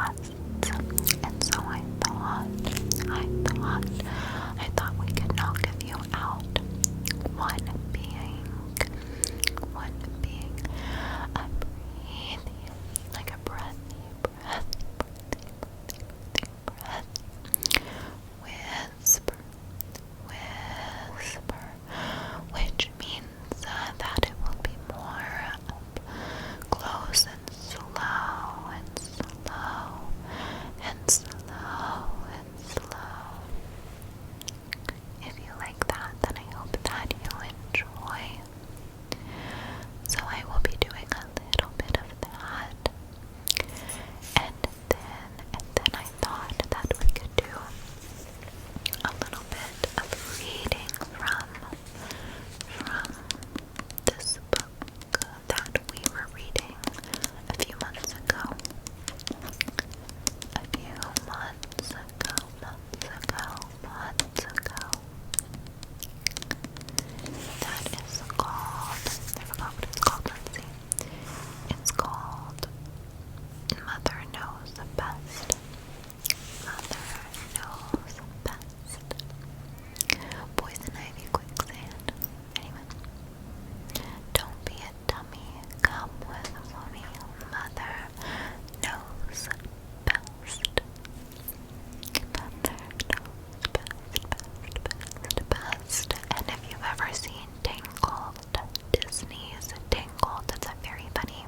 requests. And so I thought we could knock a few out. One being a breathy, like a breathy, whisper, which means that it will be more close and slow and slow and slow and slow. If you like that, then I hope that you enjoy. So I will be doing a little bit of that. And then I thought that we could do a little bit of reading from this book that we were reading a few months ago. That is called, I forgot what it's called, let's see. It's called Mother Knows Best. Mother Knows Best. Poison Ivy Quicksand. Anyway. Don't be a dummy. Come with mommy. Mother knows best. Mother knows best. And if you've ever seen Tangled, Disney's Tangled, it's a very funny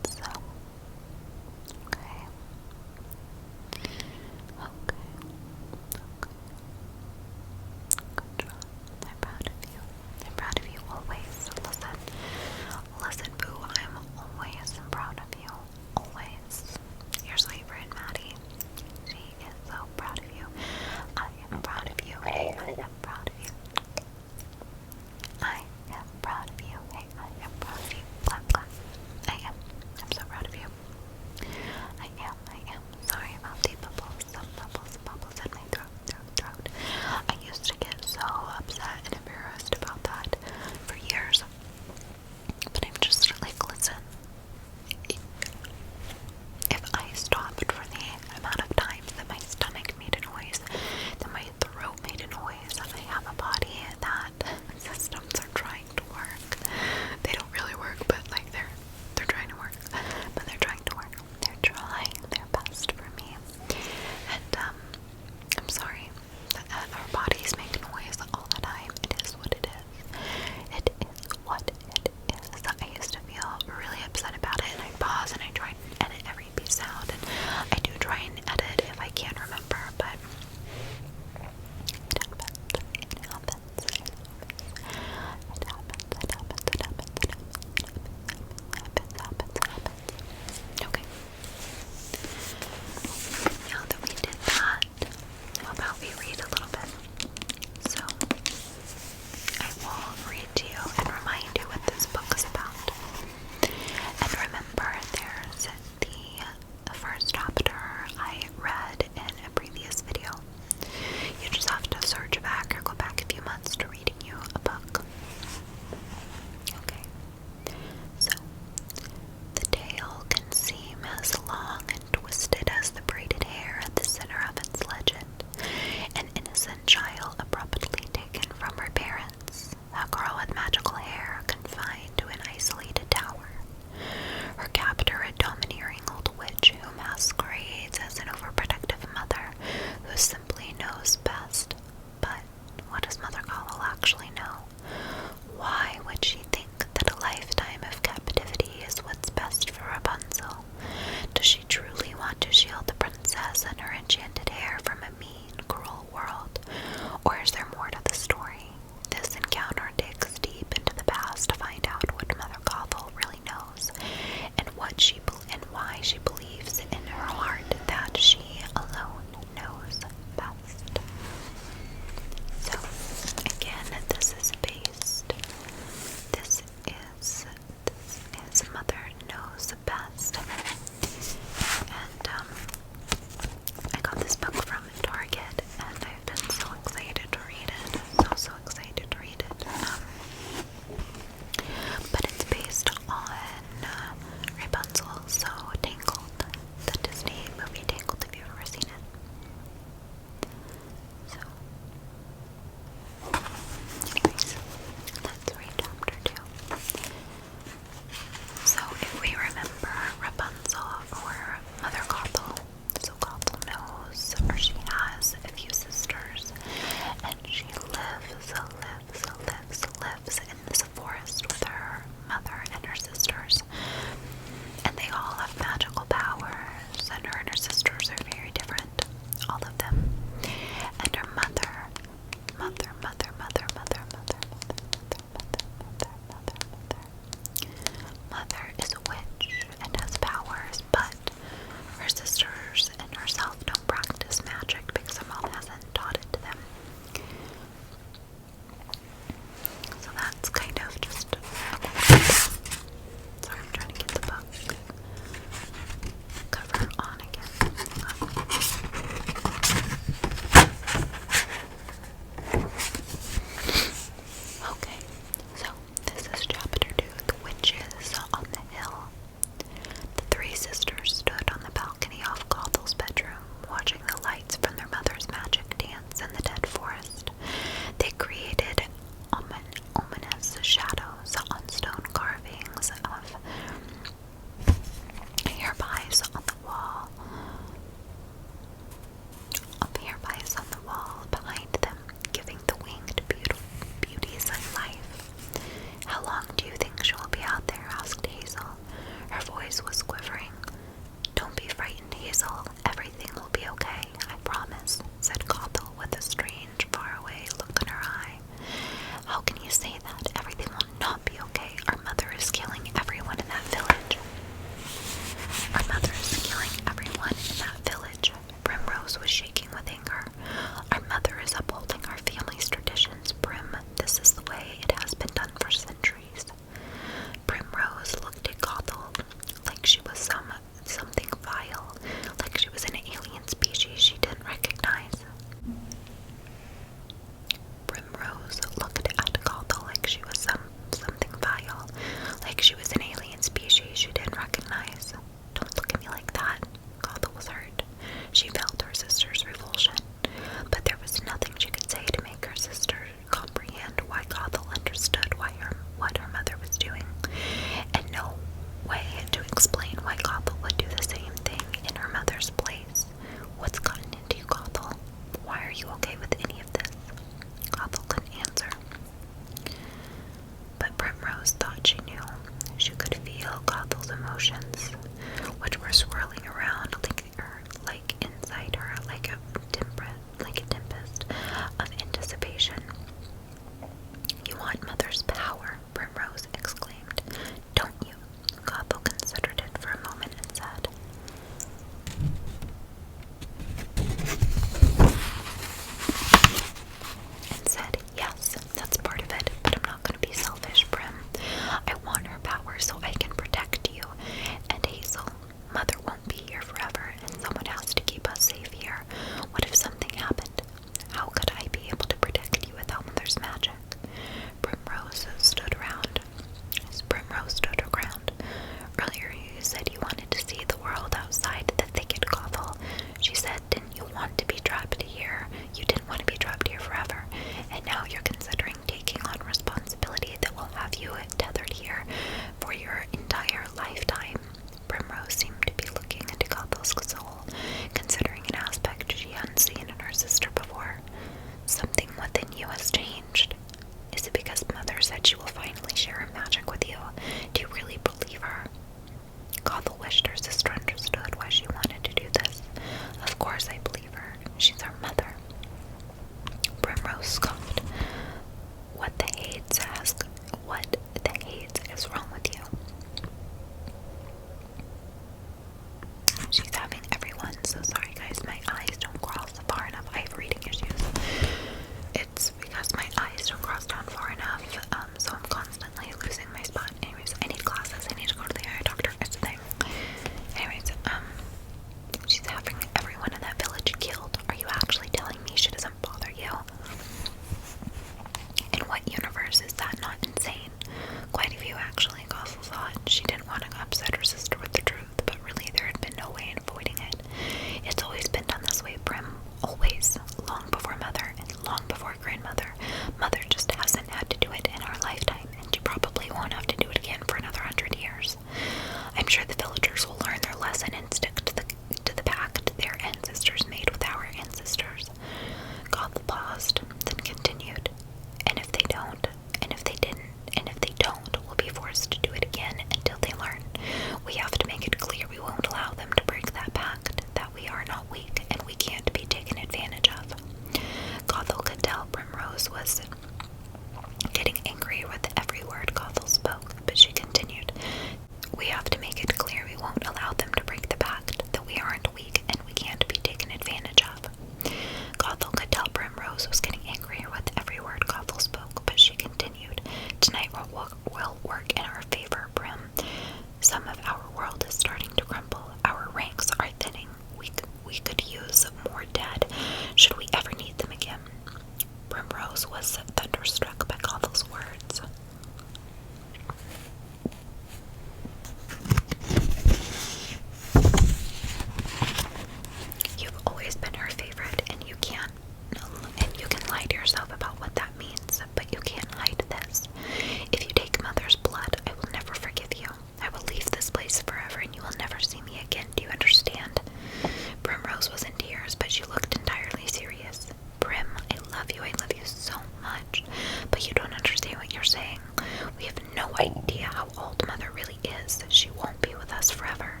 idea how old Mother really is. She won't be with us forever.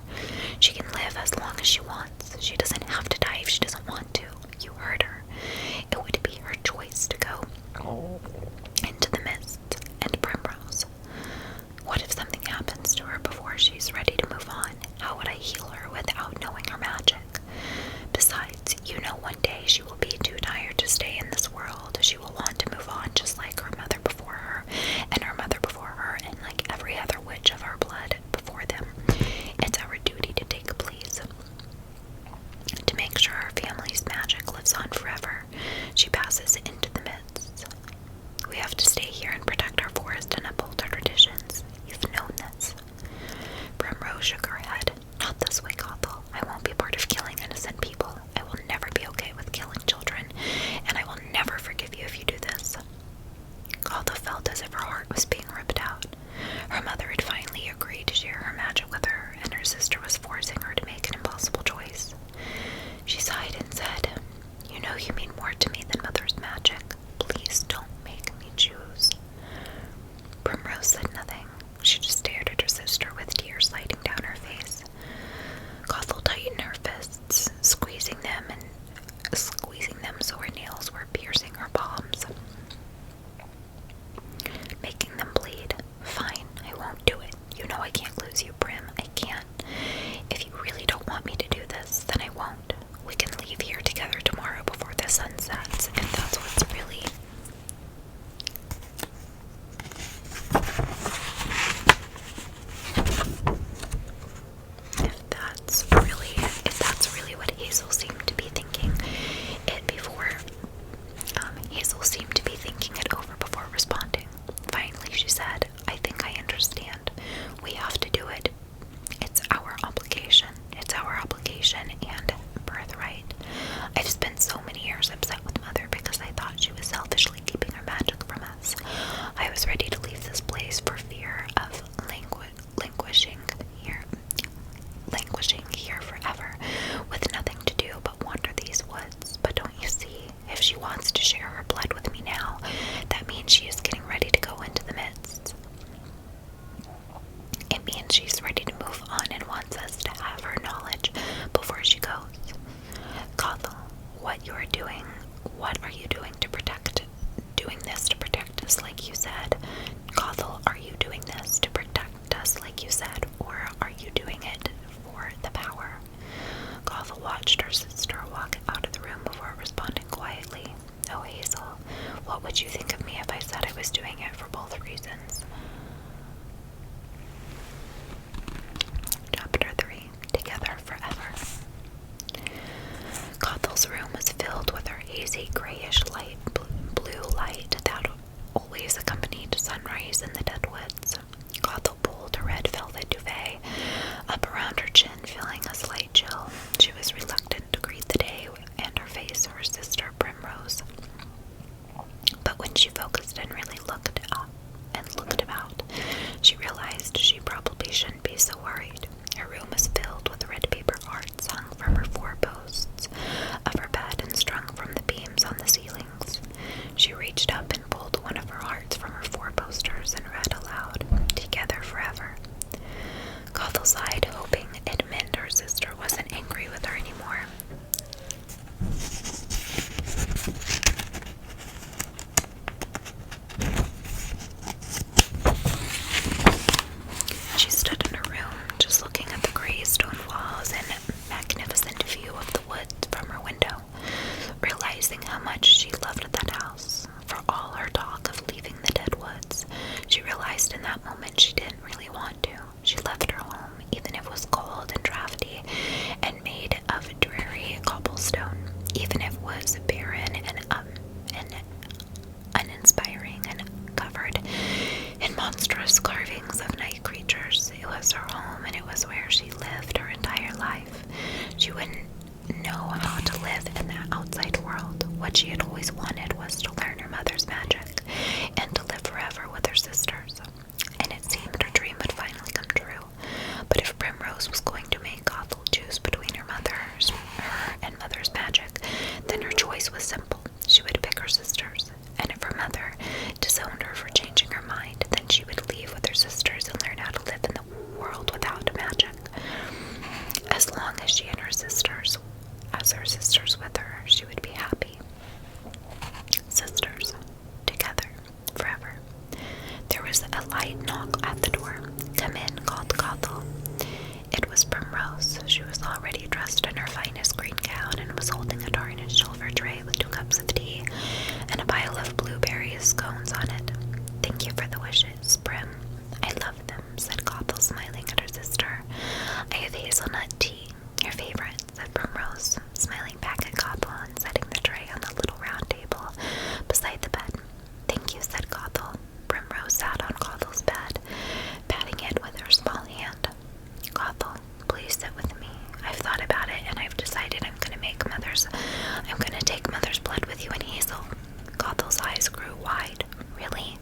She can live as long as she wants. She doesn't have to die if she doesn't want to. You heard her. It would be her choice to go into the mist and primrose. What if something happens to her before she's ready to move on? How would I heal her without knowing her magic? Besides, you know one day she will be too tired to stay in this world. She will want to move on just like her mother before her, and her mother before her, and like every other witch of our blood before them. It's our duty to take a place, to make sure our family's magic lives on forever. She passes into the midst. We have to stay here and protect our forest and uphold our traditions. You've known this. Primrose shook her head. Not this way, Gothel. I won't be part of killing innocent people. I will never be okay with killing children, and I will never forgive you if you do this. Gothel felt as if her heart was being ripped out. Her mother had finally agreed to share her magic with her, and her sister was forcing her to make an impossible choice. She sighed and said, "You know you mean more to me than Mother's magic. Please don't make me choose." Primrose said nothing. She just stared at her sister with tears sliding down her face. Gothel tightened her fists, squeezing them so her nails were piercing her palms, making them bleed. Fine, I won't do it. You know I can't lose you, Prim. I can't. If you really don't want me to do this, then I won't. We can leave here together tomorrow before the sun sets, if that's what's really... If that's really what Hazel seemed to be thinking it before, Hazel seemed to be thinking it over before responding. Finally, she said, "I think I understand. We have to do it. It's our obligation. It's our obligation and birthright. I've spent so many years upset with Mother because I thought she was selfishly keeping her magic from us. I was ready to leave this place for fear of languishing here forever, with nothing to do but wander these woods. But don't you see, if she wants to share her blood with me now, that means she is getting ready to go into the midst. It means she's ready to move on and wants us to have her knowledge before she goes. Gothel, what are you doing this to protect us like you said? Gothel, are you doing this to protect us like you said, or are you doing it for the power?" Gothel watched her sister walk out of the room before responding quietly. "Oh, Hazel, what would you think of me if I said I was doing it for both reasons?" Chapter 3. Together Forever. Gothel's room was filled with her hazy, grayish blue light that always accompanied sunrise in the deadwoods. Gothel pulled a red velvet duvet up around her chin, feeling a slight chill. She was reluctant to greet the day and her face her sister Primrose. But when she focused and really looked up and looked about, she realized she probably shouldn't be so worried. Her room was filled with red paper hearts hung from her 4 posts of her bed and strung from the beams on the ceilings. She reached up and pulled one of her hearts from her 4 posters and read aloud, "Together Forever." Gothel sighed, hoping it meant her sister wasn't angry with her anymore. She stood in her room, just looking at the gray stone walls and magnificent view of the woods from her window, realizing how much she loved that house. For all her talk of leaving the dead woods, she realized in that moment she didn't really want to. She left her home, even if it at the door. "Come in," called Gothel. It was Primrose. She was already dressed in her finest green gown and was holding a tarnished silver tray with 2 cups of tea and a pile of blueberry scones on it. "Thank you for the wishes, Prim. I love them," said Gothel, smiling at her sister. "I have hazelnut tea, your favorite," said Primrose, smiling back at Gothel and setting the tray on the little round table beside the bed. "Thank you," said Gothel. Primrose sat on Gothel's bed, patting it with her small hand. "Gothel, please sit with me. I've thought about it, and I've decided I'm going to take Mother's blood with you and Hazel." Gothel's eyes grew wide. "Really?"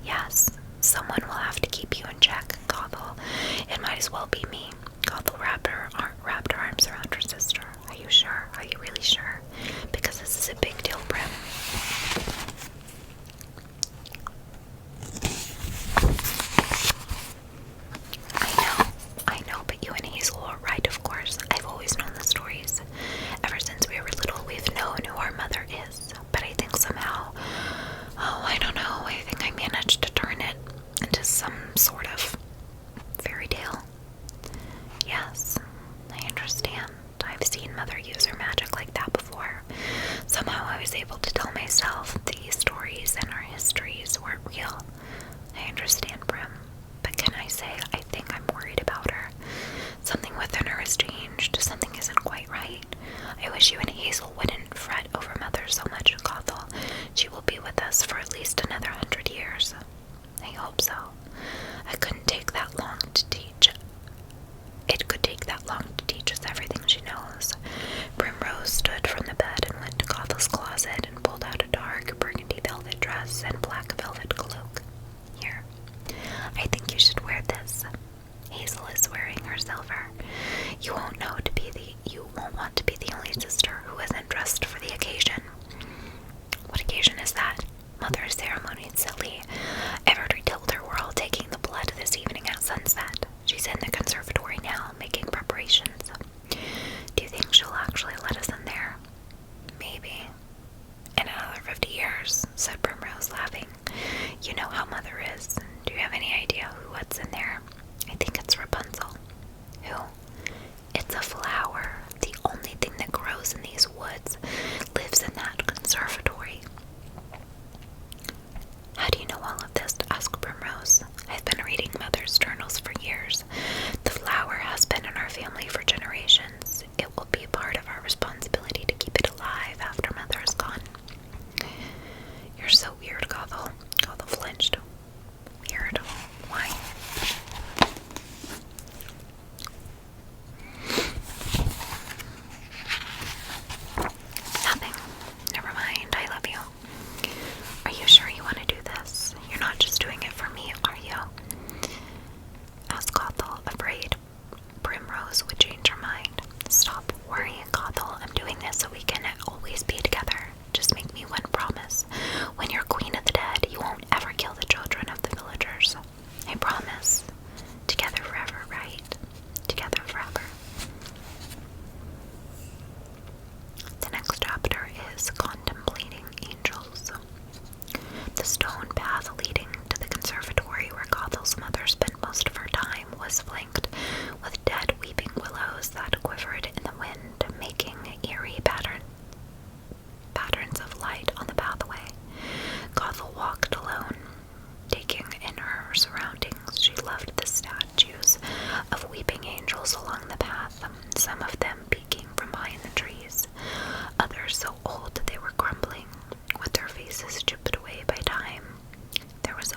"Yes. Someone will have to keep you in check, Gothel. It might as well be me." Gothel wrapped her arms around her sister. "Are you sure? Are you really sure? Because this is a big deal, Prim." I know, but you and Hazel are right, of course. I've always known the stories. Ever since we were little, we've known who our mother is. But I think somehow, I don't know, I think I managed to turn it into some sort of fairy tale. Yes, I understand. I've seen Mother use her magic like that before. Somehow I was able to tell myself these stories and our histories weren't real. I understand, Prim. But can I say I think I'm worried about her? Something within her has changed. Something isn't quite right. I wish you and Hazel wouldn't fret over Mother so much, Gothel. She will be with us for at least another 100 years. I hope so. It could take that long to teach us everything she knows. Primrose stood from the bed and went to Gothel's closet and pulled out a dark burgundy velvet dress and black velvet cloak. "Here, I think you should wear this. Hazel is wearing her silver. You won't want to be the only sister who isn't dressed for the occasion." "What occasion is that?" "Mother's ceremony, silly. I've already told her we're all taking the blood this evening at sunset. She's in the conservatory now, making preparations." "Do you think she'll actually let us in there?" "Maybe. In another 50 years, said Primrose, laughing. "You know how Mother is. Do you have any idea what's in there?" "I think it's Rapunzel." "Who?" "It's a flower. The only thing that grows in these woods lives in that conservatory." "How do you know all of this?" asked Primrose. "I've been reading Mother's journals for years. The flower has been in our family for generations. It will be part of our responsibility to keep it alive after Mother is gone." "You're so weird, Gothel." Gothel flinched. "Weird? Why?" "Nothing. Never mind. I love you." "Are you sure you want to do this? You're not just doing it for me, are you?" asked Gothel, afraid Primrose would change her mind. "Stop worrying, Gothel. I'm doing this so we can always be together. Just make me one promise. When you're Queen of the Dead, you won't ever kill the children of the villagers. I promise. Together forever, right? Together forever." The next chapter is Contemplating Angels. The stone path leading to the conservatory where Gothel's mother spent most of her time was flanked with dead weeping willows that quivered in the wind, making eerie patterns of light on the pathway. Gothel walked alone, taking in her surroundings. She loved the statues of weeping angels along the path, some of them peeking from behind the trees, others so old that they were crumbling, with their faces chipped away by time. There was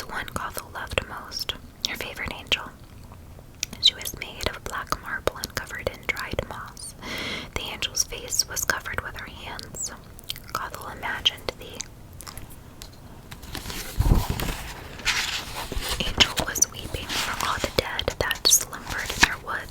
one Gothel loved most, her favorite angel. She was made of black marble and covered in dried moss. The angel's face was covered with her hands. Gothel imagined the angel was weeping for all the dead that slumbered in their woods.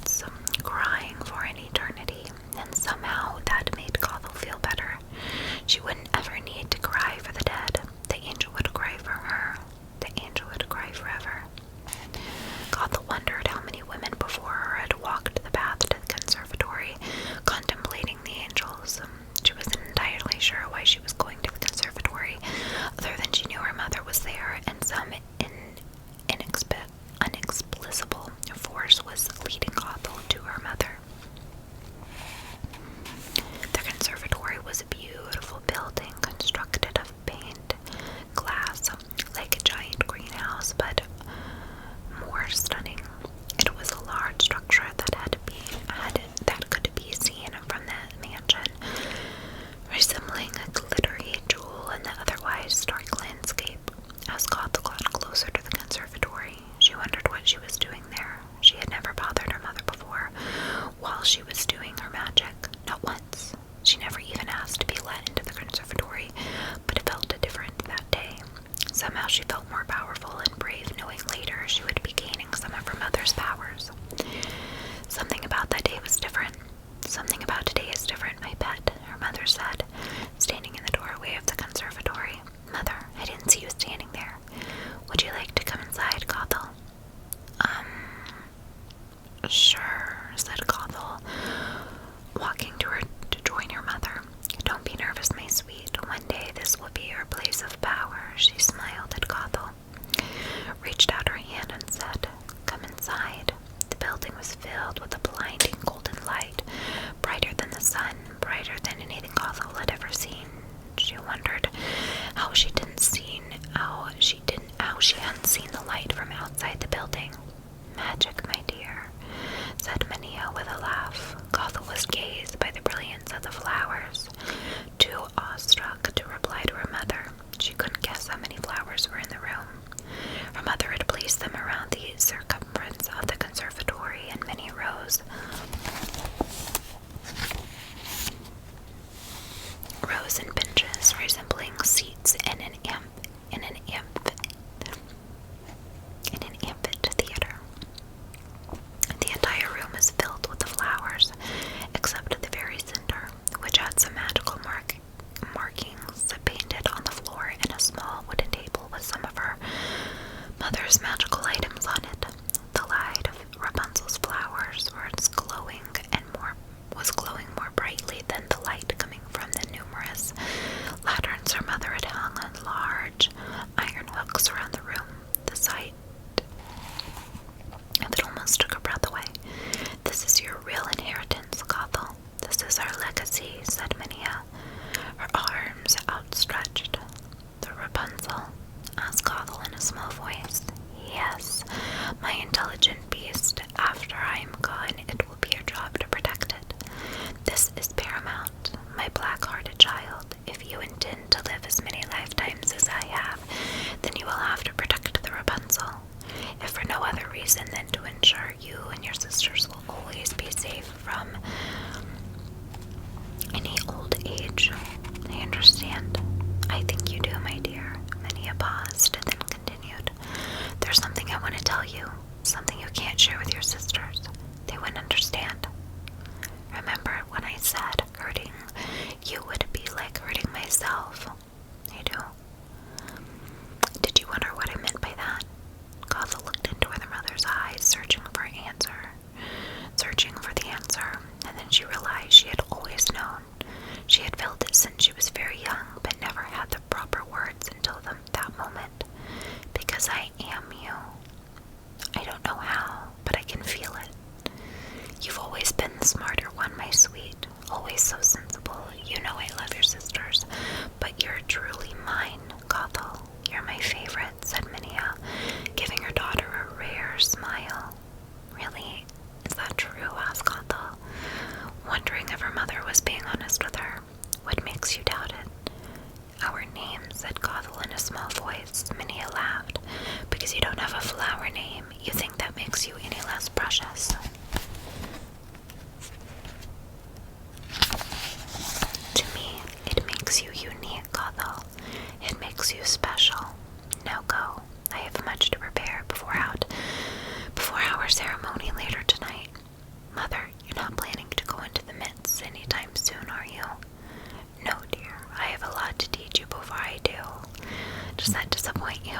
more powerful and brave, knowing later she would be gaining some of her mother's powers. Something about that day was different. Something about today is different, my pet, her mother said, standing in the doorway of the conservatory. Mother, I didn't see you standing there. Would you like to come inside, Gothel? Sure, said Gothel, walking to her to join her mother. Don't be nervous, my sweet. One day this will be your place of power. She smiled at Gothel, reached out her hand and said, come inside. The building was filled with a blinding golden light, brighter than the sun, brighter than anything Gothel had ever seen. She wondered how she hadn't seen the light from outside the building. Magic, my dear, said Mania with a laugh. Gothel was gazed by the brilliance of the flowers, too awestruck to reply to her mother. She couldn't guess how many flowers were in the room. Her mother had placed them around the circumference of the conservatory in many rows and benches resembling seats in an amphitheater. The entire room is filled with the flowers, except at the very center, which had some magical markings painted on the floor, and a small wooden table with some of her mother's magical items on it. The light of Rapunzel's flowers was glowing more brightly than the light coming from the numerous lanterns her mother had hung on large iron hooks around the room. The sight of it almost took her breath away. This is your real inheritance, Gothel. This is our legacy, said Minia, her arms outstretched. The Rapunzel, asked Gothel in a small voice. Yes, my intelligent beast. After I am gone, it will be your job to protect it. This is paramount, my black-hearted child. If you intend to live as many lifetimes as I have, then you will have to protect the Rapunzel, if for no other reason than to ensure you and your sisters will always be safe from any old age. I understand. I think you do, my dear. Minia paused, and then continued. There's something I want to tell you, something you can't share with your sisters. They wouldn't understand. Remember when I said hurting you would be like hurting myself? I do. Did you wonder what I meant by that? Gothel looked into her mother's eyes, searching for the answer, and then she realized she had always known. She had felt it since she was very young, but never had the proper words until that moment. Because I am you. I don't know how, but I can feel it. You've always been the smarter one, my sweet. Always so sensible. You know I love your sisters, but you're truly mine, Gothel. You're my favorite, said Minia, giving her daughter a rare smile. Really? Is that true? Asked Gothel, wondering if her mother was being honest with her. What makes you doubt it? Our name, said Gothel in a small voice. Minia laughed. Because you don't have a flower name, you think that makes you any less precious. To me, it makes you unique, Gothel. It makes you special. Now go. I have much to prepare before our ceremony later tonight. Mother, you're not planning to go into the midst anytime soon, are you? No, dear. I have a lot to teach you before I do. Does that disappoint you?